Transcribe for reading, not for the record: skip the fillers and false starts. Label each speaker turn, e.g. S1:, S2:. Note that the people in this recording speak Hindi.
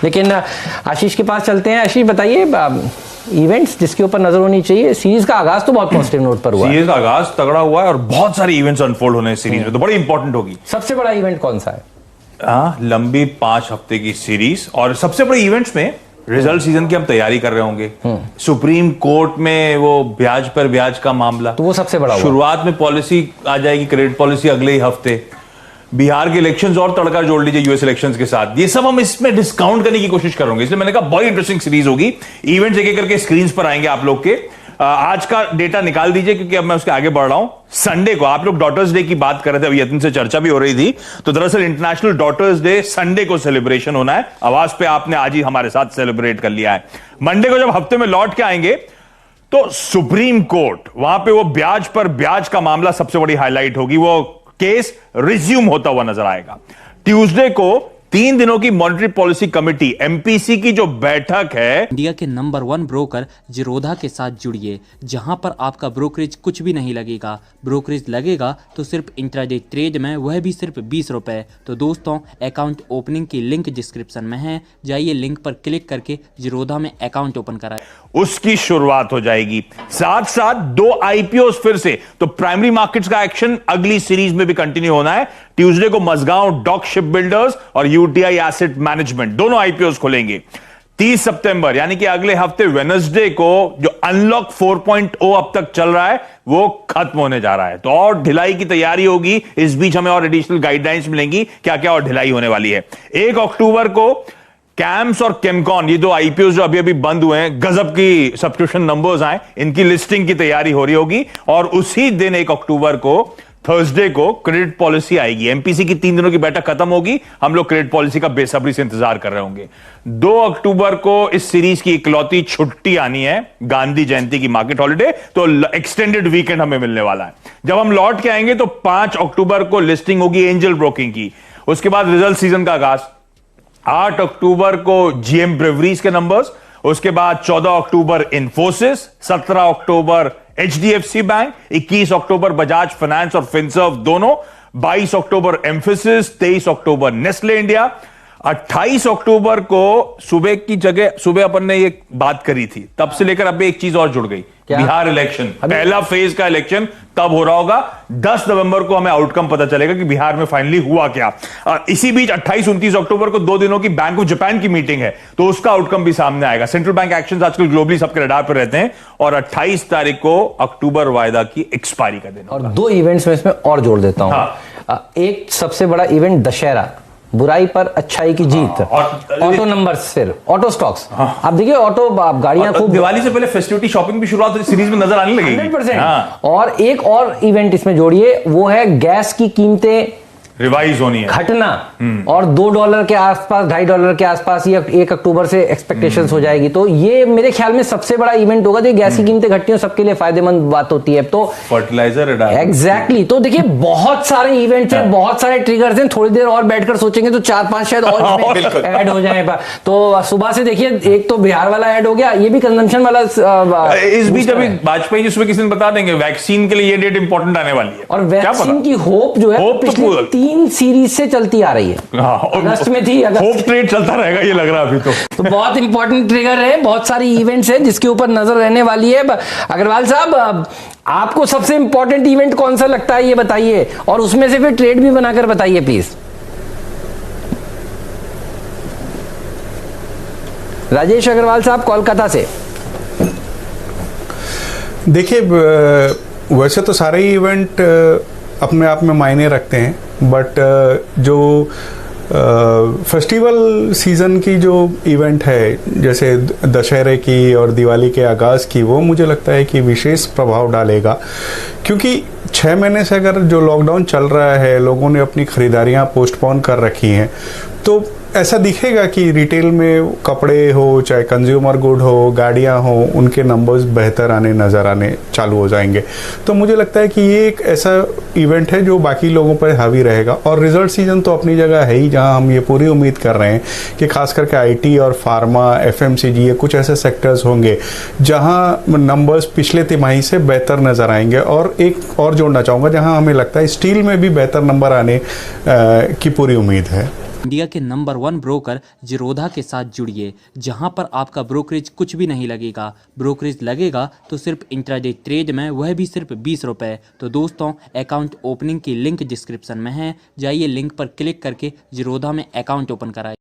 S1: लेकिन आशीष के पास चलते हैं। आशीष बताइए, इवेंट्स जिसके ऊपर नजर होनी चाहिए। सीरीज का आगाज तो बहुत पॉजिटिव नोट पर हुआ है।
S2: सीरीज का आगाज तगड़ा हुआ है और बहुत सारे इवेंट्स अनफोल्ड होने हैं सीरीज में, तो बड़ी इंपॉर्टेंट होगी।
S1: सबसे बड़ा इवेंट कौन सा है?
S2: लंबी 5 हफ्ते की सीरीज, और सबसे बड़े इवेंट्स में रिजल्ट सीजन की हम तैयारी कर रहे होंगे। सुप्रीम कोर्ट में वो ब्याज पर ब्याज का मामला,
S1: तो वो सबसे बड़ा।
S2: शुरुआत में पॉलिसी आ जाएगी, क्रेडिट पॉलिसी अगले ही हफ्ते। बिहार के इलेक्शंस और तड़का जोड़ लीजिए यूएस इलेक्शंस के साथ। ये सब हम इसमें डिस्काउंट करने की कोशिश करेंगे, इसलिए मैंने कहा बहुत इंटरेस्टिंग सीरीज होगी। इवेंट्स एक एक करके स्क्रीन पर आएंगे आप लोग के। आज का डेटा निकाल दीजिए क्योंकि अब मैं उसके आगे बढ़ रहा हूं। संडे को आप लोग डॉटर्स डे की बात कर रहे थे, अभी यतिन से चर्चा भी हो रही थी, तो दरअसल इंटरनेशनल डॉटर्स डे संडे को सेलिब्रेशन होना है। आवाज पे आपने आज ही हमारे साथ सेलिब्रेट कर लिया है। मंडे को जब हफ्ते में लौट के आएंगे तो सुप्रीम कोर्ट, वहां पे वो ब्याज पर ब्याज का मामला सबसे बड़ी हाईलाइट होगी, वो केस रिज्यूम होता हुआ नजर आएगा। ट्यूसडे को 3 दिनों की मॉनेटरी पॉलिसी कमेटी एमपीसी की जो बैठक है,
S3: इंडिया के नंबर 1 ब्रोकर जीरोधा के साथ जुड़िए, जहां पर आपका ब्रोकरेज कुछ भी नहीं लगेगा। ब्रोकरेज लगेगा तो सिर्फ इंट्राडे ट्रेड में, वह भी सिर्फ 20 रुपए। तो दोस्तों, अकाउंट ओपनिंग की लिंक डिस्क्रिप्शन में है, जाइए लिंक पर क्लिक करके जीरोधा में अकाउंट ओपन कराएं।
S2: उसकी शुरुआत हो जाएगी। साथ साथ 2 आईपीओ फिर से, तो प्राइमरी मार्केट्स का एक्शन अगली सीरीज में भी कंटिन्यू होना है। ट्यूसडे को मजगांव डॉक शिप बिल्डर्स और यूटीआई एसेट मैनेजमेंट दोनों आईपीओ खोलेंगे। 30 सितंबर यानी कि अगले हफ्ते वेडनेसडे को जो अनलॉक 4.0 अब तक चल रहा है वो खत्म होने जा रहा है, तो और ढिलाई की तैयारी होगी। इस बीच हमें और एडिशनल गाइडलाइंस मिलेंगी क्या क्या और ढिलाई होने वाली है। 1 अक्टूबर को कैम्स और केमकॉन, ये 2 आईपीओ जो अभी अभी बंद हुए हैं, गजब की सब्सक्रिप्शन नंबर्स आए, इनकी लिस्टिंग की तैयारी हो रही होगी। और उसी दिन 1 अक्टूबर को थर्सडे को क्रेडिट पॉलिसी आएगी। एमपीसी की 3 दिनों की बैठक खत्म होगी, हम लोग क्रेडिट पॉलिसी का बेसब्री से इंतजार कर रहे होंगे। 2 अक्टूबर को इस सीरीज की इकलौती छुट्टी आनी है, गांधी जयंती की मार्केट हॉलिडे, तो एक्सटेंडेड वीकेंड हमें मिलने वाला है। जब हम लौट के आएंगे तो 5 अक्टूबर को लिस्टिंग होगी एंजल ब्रोकिंग की। उसके बाद रिजल्ट सीजन का आगाज। 8 अक्टूबर को जीएम ब्रेवरीज के नंबर्स, उसके बाद 14 अक्टूबर इन्फोसिस, 17 अक्टूबर एचडीएफसी बैंक, 21 अक्टूबर बजाज फाइनेंस और फिनसर्व दोनों, 22 अक्टूबर एम्फेसिस, 23 अक्टूबर नेस्ले इंडिया, 28 अक्टूबर को सुबह की जगह, सुबह अपन ने ये बात करी थी, तब से लेकर अब एक चीज और जुड़ गई, बिहार इलेक्शन, पहला फेज का इलेक्शन तब हो रहा होगा। 10 नवंबर को हमें आउटकम पता चलेगा कि बिहार में फाइनली हुआ क्या। इसी बीच 28-29 अक्टूबर को 2 दिनों की बैंक ऑफ जापान की मीटिंग है, तो उसका आउटकम भी सामने आएगा। सेंट्रल बैंक एक्शंस आजकल ग्लोबली सबके रडार पर रहते हैं। और 28 तारीख को अक्टूबर वायदा की एक्सपायरी का दिन।
S1: और 2 इवेंट्स में इसमें और जोड़ देता हूं। एक सबसे बड़ा इवेंट दशहरा, बुराई पर अच्छाई की जीत। ऑटो नंबर्स, फिर ऑटो स्टॉक्स। आप देखिए ऑटो गाड़ियां खूब,
S2: दिवाली से पहले फेस्टिविटी शॉपिंग भी शुरुआत सीरीज में नजर आने लगेगी
S1: 100%। और एक और इवेंट इसमें जोड़िए, वो है गैस की कीमतें
S2: रिवाइज होनी है,
S1: घटना। और $2 के आसपास, $2.5 के आसपास ये 1 अक्टूबर से एक्सपेक्टेशंस हो जाएगी। तो ये मेरे ख्याल में सबसे बड़ा इवेंट होगा। तो गैस की कीमतें घटती हैं, सबके लिए फायदेमंद बात होती है। तो
S2: फर्टिलाइजर
S1: एग्जैक्टली, तो देखिए बहुत सारे इवेंट्स हैं, बहुत सारे ट्रिगर्स हैं। थोड़ी देर और बैठकर सोचेंगे तो 4-5 शायद और ऐड हो जाए। तो सुबह से देखिए, एक तो बिहार वाला ऐड हो गया, ये भी कंजम्पशन वाला।
S2: इस बीच अभी वाजपेयी जी सुबह किसी ने बता देंगे वैक्सीन के लिए ये डेट इंपॉर्टेंट आने वाली है।
S1: और वैक्सीन की होप जो है पिछले 3 सीरीज से चलती आ रही है। अगस्त में थी,
S2: होप ट्रेड चलता रहेगा ये लग रहा है अभी तो
S1: बहुत इंपॉर्टेंट ट्रिगर है, बहुत सारी इवेंट्स है जिसके ऊपर नजर रहने वाली है। अग्रवाल साहब, आपको सबसे इंपॉर्टेंट इवेंट कौन सा लगता है ये बताइए, और उसमें से फिर ट्रेड भी बनाकर बताइए प्लीज। राजेश अग्रवाल साहब कोलकाता से।
S4: देखिए, वैसे तो सारे ही इवेंट अपने आप में मायने रखते हैं, बट जो फेस्टिवल सीज़न की जो इवेंट है, जैसे दशहरे की और दिवाली के आगाज़ की, वो मुझे लगता है कि विशेष प्रभाव डालेगा। क्योंकि 6 महीने से अगर जो लॉकडाउन चल रहा है, लोगों ने अपनी ख़रीदारियाँ पोस्टपोन कर रखी हैं, तो ऐसा दिखेगा कि रिटेल में कपड़े हो, चाहे कंज्यूमर गुड हो, गाड़ियां हो, उनके नंबर्स बेहतर नज़र आने चालू हो जाएंगे। तो मुझे लगता है कि ये एक ऐसा इवेंट है जो बाकी लोगों पर हावी रहेगा। और रिजल्ट सीजन तो अपनी जगह है ही, जहां हम ये पूरी उम्मीद कर रहे हैं कि खास करके आईटी और फार्मा, एफएमसीजी, ये कुछ ऐसे सेक्टर्स होंगे जहां नंबर्स पिछले तिमाही से बेहतर नज़र आएंगे। और एक और जोड़ना चाहूँगा, जहाँ हमें लगता है स्टील में भी बेहतर नंबर आने की पूरी उम्मीद है।
S3: इंडिया के नंबर 1 ब्रोकर जिरोधा के साथ जुड़िए, जहां पर आपका ब्रोकरेज कुछ भी नहीं लगेगा। ब्रोकरेज लगेगा तो सिर्फ इंट्राडे ट्रेड में, वह भी सिर्फ 20 रुपए। तो दोस्तों, अकाउंट ओपनिंग की लिंक डिस्क्रिप्शन में है, जाइए लिंक पर क्लिक करके जिरोधा में अकाउंट ओपन कराइए।